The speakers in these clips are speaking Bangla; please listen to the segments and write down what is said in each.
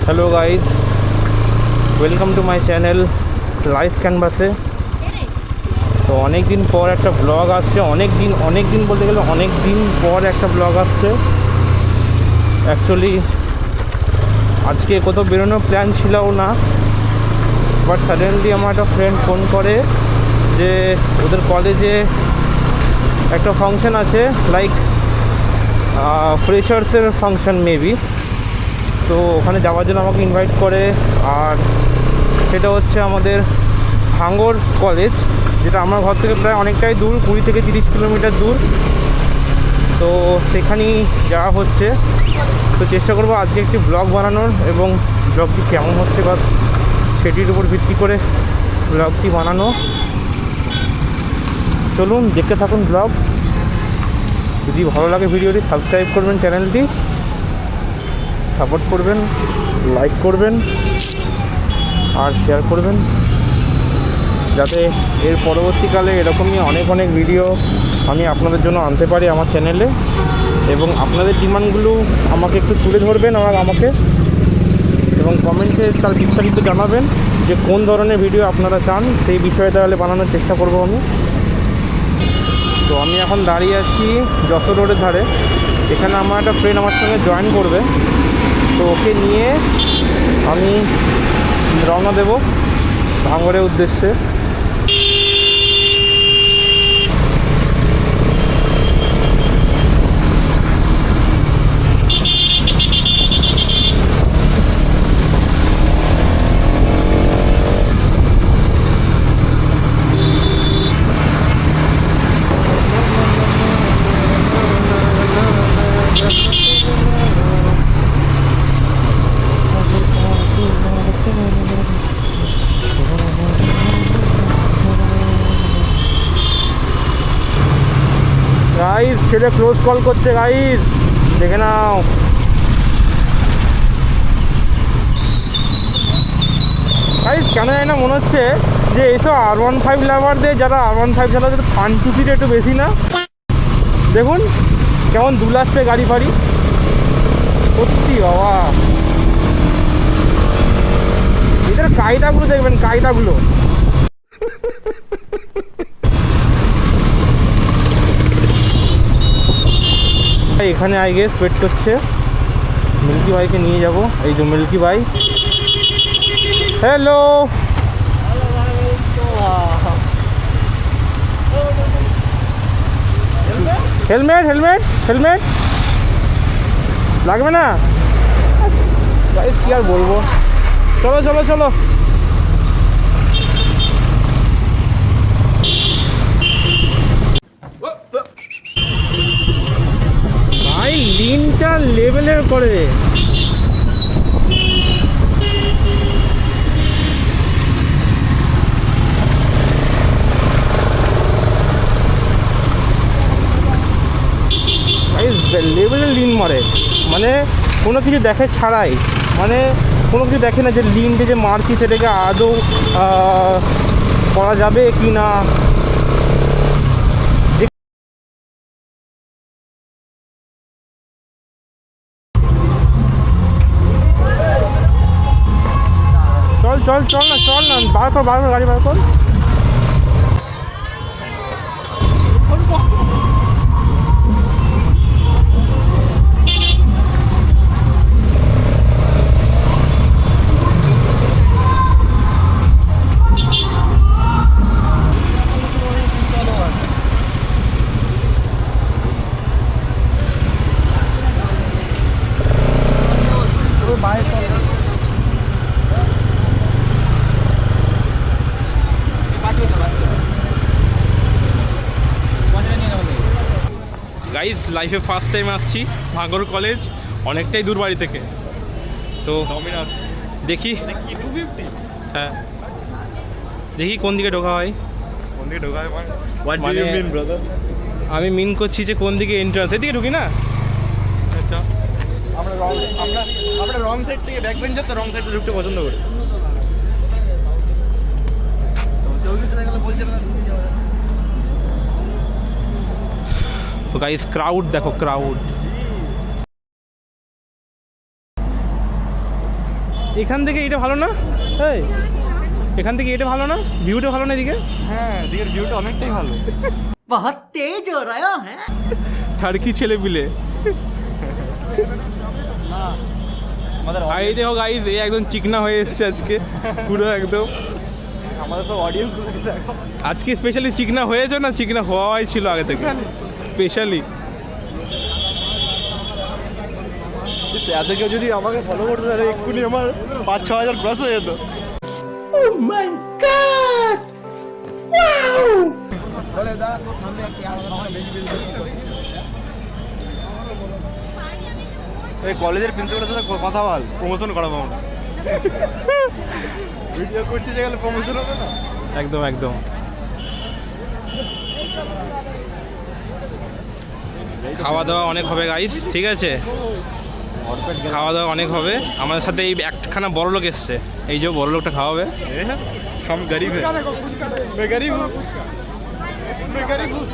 Hello guys, welcome to my channel life कैनभासे। तो अनेक दिन पर एक ब्लग आसছে, अनेक दिन बोलते गेले अनेक दिन पर एक ब्लग आसছে। एक्चुअली आज के कोথাও বেরোনোর প্ল্যান ছিলও না, বাট সাডেনলি আমার একটা ফ্রেন্ড ফোন করে যে ওদের কলেজে একটা ফাংশন আছে, লাইক ফ্রেশার্সের ফাংশন মেবি। তো ওখানে যাওয়ার জন্য আমাকে ইনভাইট করে, আর সেটা হচ্ছে আমাদের ভাঙর কলেজ, যেটা আমার ঘর থেকে প্রায় অনেকটাই দূর, 20 থেকে 30 কিলোমিটার দূর। তো সেখানেই যাওয়া হচ্ছে। তো চেষ্টা করবো আজকে একটি ব্লগ বানানোর, এবং ব্লগটি কেমন হচ্ছে বা সেটির উপর ভিত্তি করে ব্লগটি বানানো। চলুন দেখতে থাকুন ব্লগ। যদি ভালো লাগে ভিডিওটি সাবস্ক্রাইব করবেন, চ্যানেলটি সাপোর্ট করবেন, লাইক করবেন আর শেয়ার করবেন, যাতে এর পরবর্তীকালে এরকমই অনেক ভিডিও আমি আপনাদের জন্য আনতে পারি আমার চ্যানেলে। এবং আপনাদের ডিমান্ডগুলো আমাকে একটু তুলে ধরবেন আমাকে, এবং কমেন্টে তার বিস্তারিত জানাবেন যে কোন ধরনের ভিডিও আপনারা চান, সেই বিষয়ে তাহলে বানানোর চেষ্টা করব আমি। তো আমি এখন দাঁড়িয়ে আছি যশোর রোডের ধারে। এখানে আমার একটা ফ্রেন্ড আমার সঙ্গে জয়েন করবে, তো ওকে নিয়ে আমি রওনা দেব ভাঙড়ের উদ্দেশ্যে। গাইস, ছেলে ক্লোজ কল করছে গাইস, দেখে নাও। গাইস কেন জানি না মনে হচ্ছে যে এইসব R15 লাভারদের, যারা R15 চালায় তাদের ফান্টুসিটা একটু বেশি না? দেখুন কেমন দুলাচ্ছে গাড়ি ফাড়ি, সত্যি বাবা। এদের কায়দাগুলো দেখবেন, কায়দাগুলো। এখানে আই গেস ওয়েট করছে, মিল্কি ভাইকে নিয়ে যাব। এই যে মিল্কি ভাই, হ্যালো। হেলমেট হেলমেট হেলমেট লাগবে না ভাই, কি আর বলবো। চলো চলো চলো। ভাই লিনটা লেভেলের করে। লেভেলের লিন মারে, মানে কোনো কিছু দেখে ছাড়াই, মানে কোনো কিছু দেখে না যে লিনটা যে মারছি সেটাকে আদৌ করা যাবে কি না। চল চল চল না, চল না, বার কর গাড়ি বার কর। গাইজ লাইফে ফার্স্ট টাইম আসছি ভাঙড় কলেজ, অনেকটাই দূর বাড়ি থেকে। তো দেখি, হ্যাঁ দেখি কোন দিকে ঢোকা হয়। আমি মিন করছি যে কোন দিকে এন্ট্রান্স, এদিকে ঢুকি না। আচ্ছা, আমরা রং সাইড থেকে ব্যাক বেঞ্চার, তো রং সাইডে ঢুকতে পছন্দ করি। তো গাইস ক্রাউড দেখো, ক্রাউড। এখান থেকে এটা ভালো না? এই এখান থেকে এটা ভালো না? ভিউটা ভালো না এদিকে? হ্যাঁ এদিকের ভিউটা অনেকটাই ভালো। बहुत तेज हो रहा है। টার্কি ছেলে পিলে। আমাদের এই দেখো গাইস, এই একদম চিকনা হয়ে এসেছে আজকে পুরো একদম। আমাদের সব অডিয়েন্স দেখো আজকে স্পেশালি চিকনা হয়েছে না চিকনা হওয়াই ছিল আগে থেকে স্পেশালি। এত কেউ যদি আমাকে ফলো করতে তাহলে এক্ষুনি আমার 5-6 হাজার ক্রস হয়ে যেত। Oh my God! Wow! এই কলেজের প্রিন্সিপালের সাথে কথা বল, প্রমোশন করাবো আমরা। ভিডিও করতে গেলে প্রমোশন হবে না? একদম একদম। খাওয়া দাওয়া অনেক হবে গাইস, ঠিক আছে? খাওয়া দাওয়া অনেক হবে। আমাদের সাথে এই একখানা বড় লোক এসছে, এই যে বড় লোকটা খাওয়াবে। हम गरीब है, मैं गरीब हूँ, मैं गरीब हूँ।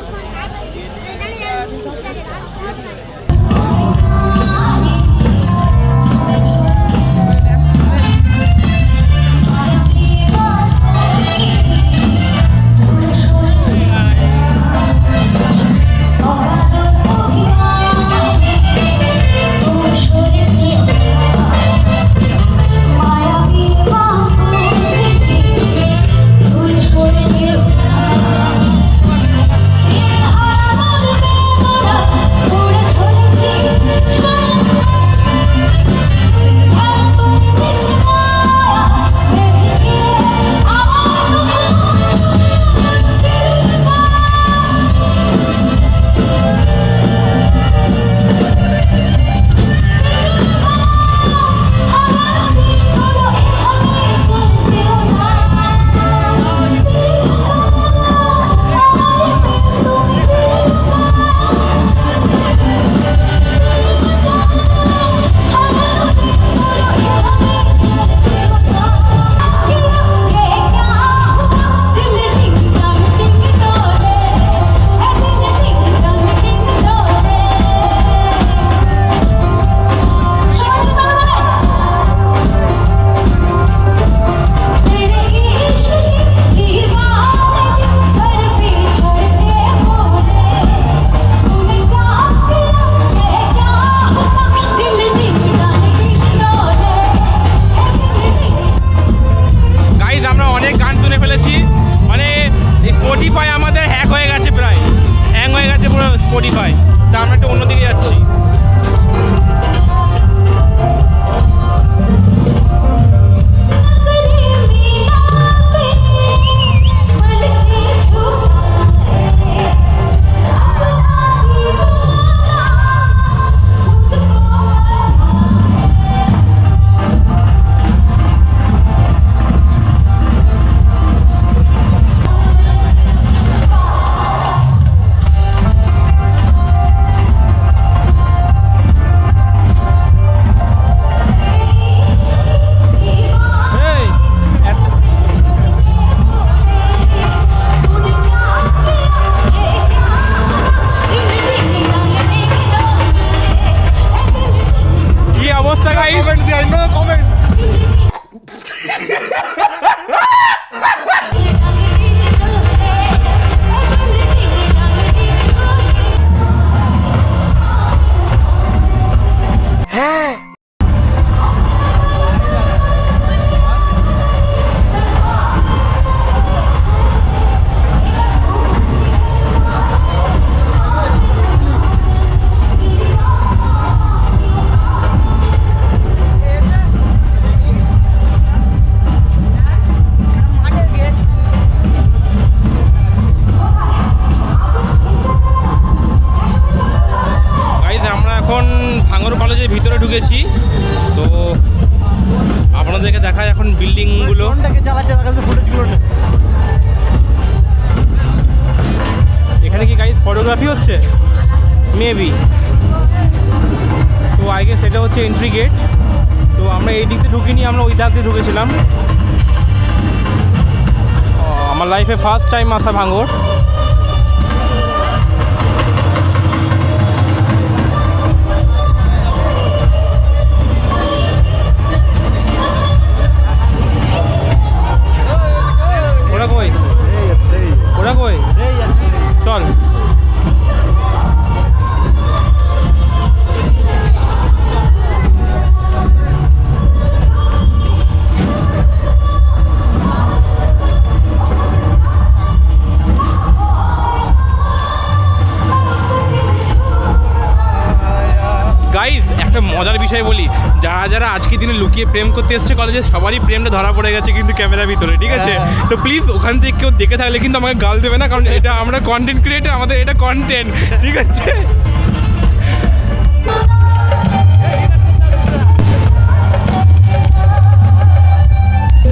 স্পটিফাই আমাদের হ্যাক হয়ে গেছে, প্রায় হ্যাং হয়ে গেছে পুরো স্পটিফাই। তা আমরা একটু অন্যদিকে যাচ্ছি। ভিতরে ঢুকেছি তো আপনাদেরকে দেখায় এখন বিল্ডিংগুলো। এখানে কি গাইস ফটোগ্রাফি হচ্ছে মেবি, তো আগে সেটা হচ্ছে এন্ট্রি গেট। তো আমরা এই দিক দিয়ে ঢুকিনি, আমরা ওই দিক দিয়ে ঢুকেছিলাম। আমার লাইফে ফার্স্ট টাইম আসা ভাঙড়। বিষয় বলি, যারা যারা আজকের দিনে লুকিয়ে প্রেম করতে এসছে কলেজে, সবারই প্রেমটা ধরা পড়ে গেছে কিন্তু ক্যামেরার ভিতরে, ঠিক আছে? তো প্লিজ ওখান থেকে কেউ দেখে থাকলে কিন্তু আমাকে গাল দেবে না, কারণ এটা আমরা কন্টেন্ট ক্রিয়েটার, আমাদের এটা কন্টেন্ট, ঠিক আছে?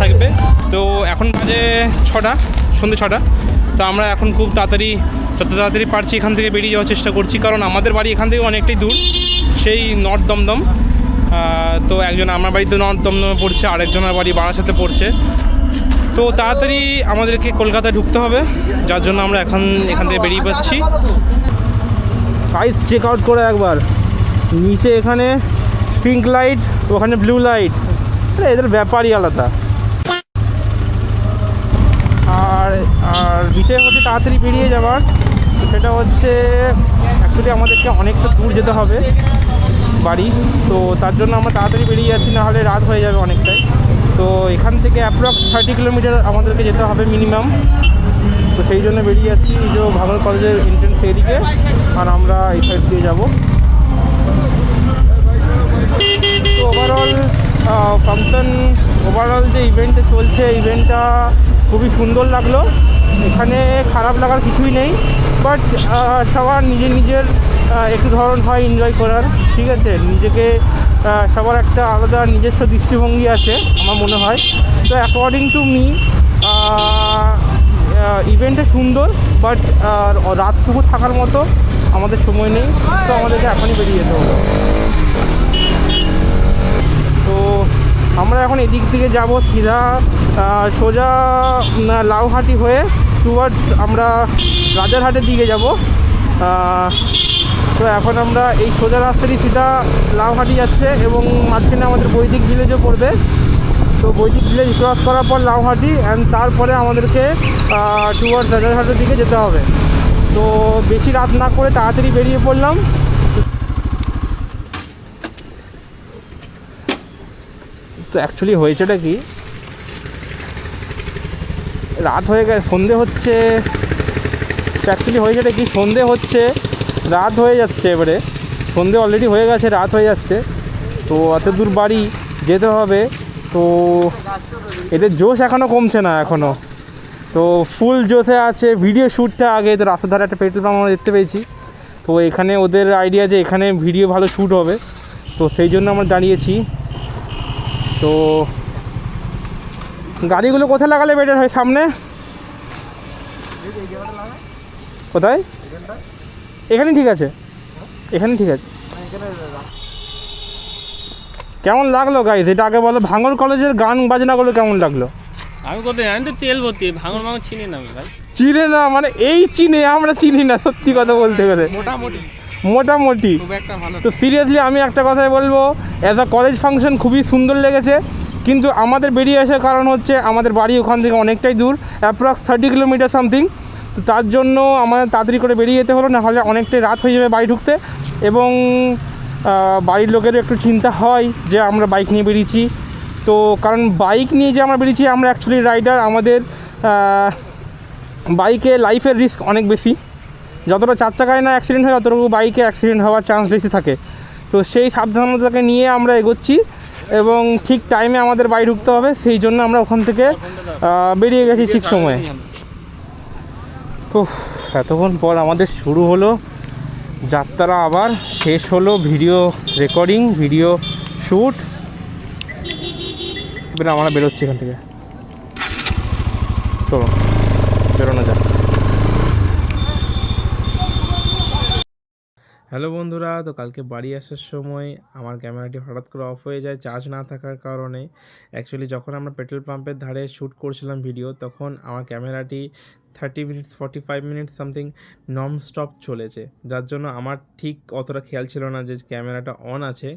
থাকবে। তো এখন বাজে 6টা, সন্ধ্যে 6টা। তো আমরা এখন খুব তাড়াতাড়ি, যত তাড়াতাড়ি পারছি এখান থেকে বেরিয়ে যাওয়ার চেষ্টা করছি, কারণ আমাদের বাড়ি এখান থেকে অনেকটাই দূর, সেই নর্থ দমদম। তো একজন আমার বাড়িতে নর্থ দমদমে পড়ছে, আরেকজনের বাড়ি বারাসাতে পড়ছে। তো তাড়াতাড়ি আমাদেরকে কলকাতায় ঢুকতে হবে, যার জন্য আমরা এখান থেকে বেরিয়ে পাচ্ছি। গাইস চেক আউট করে একবার, নিচে এখানে পিঙ্ক লাইট, ওখানে ব্লু লাইট, এদের ব্যাপারই আলাদা। আর আর বিষয় হচ্ছে তাড়াতাড়ি বেরিয়ে যাওয়ার, সেটা হচ্ছে অ্যাকচুয়ালি আমাদেরকে অনেকটা দূর যেতে হবে বাড়ি, তো তার জন্য আমরা তাড়াতাড়ি বেরিয়ে যাচ্ছি, নাহলে রাত হয়ে যাবে অনেকটাই। তো এখান থেকে অ্যাপ্রক্স 30 কিলোমিটার আমাদেরকে যেতে হবে মিনিমাম, তো সেই জন্য বেরিয়ে যাচ্ছি। এই যে ভাঙল কলেজের এন্ট্রেন্স এদিকে, আর আমরা এই সাইড দিয়ে যাবো। তো ওভারঅল যে ইভেন্টটা চলছে, ইভেন্টটা খুবই সুন্দর লাগলো। এখানে খারাপ লাগার কিছুই নেই, বাট সবার নিজের একটু ধরন হয় এনজয় করার, ঠিক আছে? নিজেকে সবার একটা আলাদা নিজস্ব দৃষ্টিভঙ্গি আছে আমার মনে হয়। তো অ্যাকর্ডিং টু মি ইভেন্টটা সুন্দর, বাট রাতটুকু থাকার মতো আমাদের সময় নেই, তো আমাদেরকে এখনই বেরিয়ে যেতে হলো। তো আমরা এখন এদিক থেকে যাব সিধা সোজা লাউহাটি হয়ে টুয়ার্ডস আমরা রাজারহাটের দিকে যাব। তো এখন আমরা এই সোজা রাস্তাটি সিধা লাউহাটি যাচ্ছে, এবং মাঝখানে আমাদের বৈদিক ভিলেজও পড়বে। তো বৈদিক ভিলেজ ক্রস করার পর লাউহাটি, অ্যান্ড তারপরে আমাদেরকে টুয়ার্ডস রাজারহাটের দিকে যেতে হবে। তো বেশি রাত না করে তাড়াতাড়ি বেরিয়ে পড়লাম। তো অ্যাকচুয়ালি হয়েছেটা কি, রাত হয়ে গেছে, সন্ধে হচ্ছে। অ্যাকচুয়ালি হয়েছেটা কি, সন্ধে হচ্ছে, রাত হয়ে যাচ্ছে। এবারে সন্ধে অলরেডি হয়ে গেছে, রাত হয়ে যাচ্ছে। তো এত দূর বাড়ি যেতে হবে, তো এদের জোশ এখনও কমছে না এখনও, তো ফুল জোশে আছে। ভিডিও শ্যুটটা আগে, তো রাস্তার ধারে একটা পেট্রোল পাম্প আমরা দেখতে পেয়েছি, তো এখানে ওদের আইডিয়া যে এখানে ভিডিও ভালো শ্যুট হবে, তো সেই জন্য আমরা দাঁড়িয়েছি। তো গাড়িগুলো কোথায় লাগালে বেটার হয়? সামনে কোথায়? এখানে ঠিক আছে, এখানে ঠিক আছে। কেমন লাগলো গাইস এটা আগে বলো? ভাঙড় কলেজের গান বাজনাগুলো কেমন লাগলো? আমি কোথায় জানি তো, তেল ভর্তি, ভাঙর মাঙর চিনি না আমি ভাই। চিনে না মানে এই চিনে, আমরা চিনি না, সত্যি কথা বলতে গেলে মোটামুটি। তো সিরিয়াসলি আমি একটা কথাই বলবো, অ্যাজ আ কলেজ ফাংশন খুবই সুন্দর লেগেছে, কিন্তু আমাদের বেরিয়ে আসার কারণ হচ্ছে আমাদের বাড়ি ওখান থেকে অনেকটাই দূর, অ্যাপ্রক্স 30 কিলোমিটার সামথিং। তো তার জন্য আমাদের তাড়াতাড়ি করে বেরিয়ে যেতে হলো, নাহলে অনেকটাই রাত হয়ে যাবে বাড়ি ঢুকতে। এবং বাড়ির লোকেরও একটু চিন্তা হয় যে আমরা বাইক নিয়ে বেরিয়েছি, তো কারণ বাইক নিয়ে যে আমরা বেরিয়েছি, আমরা অ্যাকচুয়ালি রাইডার, আমাদের বাইকে লাইফের রিস্ক অনেক বেশি। যতটা 4 চাকায় না অ্যাক্সিডেন্ট হয়, ততটুকু বাইকে অ্যাক্সিডেন্ট হওয়ার চান্স বেশি থাকে। তো সেই সাবধানতাকে নিয়ে আমরা এগোচ্ছি, এবং ঠিক টাইমে আমাদের বাড়ি ঢুকতে হবে, সেই জন্য আমরা ওখান থেকে বেরিয়ে গেছি ঠিক সময়ে। তো এতক্ষণ পর আমাদের শুরু হলো যাত্রা, আবার শেষ হলো ভিডিও রেকর্ডিং, ভিডিও শ্যুট। এবার আমরা বেরোচ্ছি এখান থেকে, চলো বেরোনো যাক। হ্যালো বন্ধুরা, তো কালকে বাড়ি আসার সময় আমার ক্যামেরাটি হঠাৎ করে অফ হয়ে যায় চার্জ না থাকার কারণে। অ্যাকচুয়ালি যখন আমরা পেট্রোল পাম্পের ধারে শ্যুট করছিলাম ভিডিও, তখন আমার ক্যামেরাটি 30 minutes 45 minutes something non stop চলেছে, যার জন্য আমার ঠিক অতটা খেয়াল ছিল না যে ক্যামেরাটা অন আছে,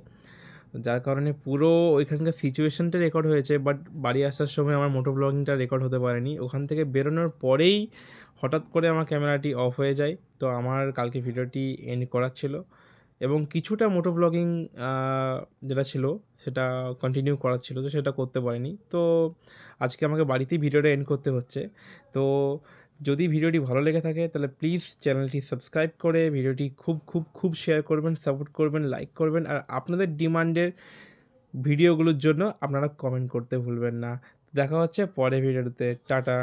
যার কারণে পুরো ওইখানকার সিচুয়েশনটা রেকর্ড হয়েছে, বাট বাড়ি আসার সময় আমার মোটো ব্লগিংটা রেকর্ড হতে পারেনি। ওখান থেকে বেরোনোর পরেই হঠাৎ করে আমার ক্যামেরাটি অফ হয়ে যায়। তো আমার কালকে ভিডিওটি এন্ড করার ছিল, এবং কিছুটা মোটো ব্লগিং যেটা ছিল সেটা কন্টিনিউ করার ছিল, তো সেটা করতে পারিনি। তো আজকে আমাকে বাড়িতেই ভিডিওটা এন্ড করতে হচ্ছে। তো যদি ভিডিওটি ভালো লেগে থাকে তাহলে প্লিজ চ্যানেলটি সাবস্ক্রাইব করে ভিডিওটি খুব খুব খুব শেয়ার করবেন, সাপোর্ট করবেন, লাইক করবেন, আর আপনাদের ডিমান্ডের ভিডিওগুলোর জন্য আপনারা কমেন্ট করতে ভুলবেন না। দেখা হচ্ছে পরের ভিডিওতে। টাটা।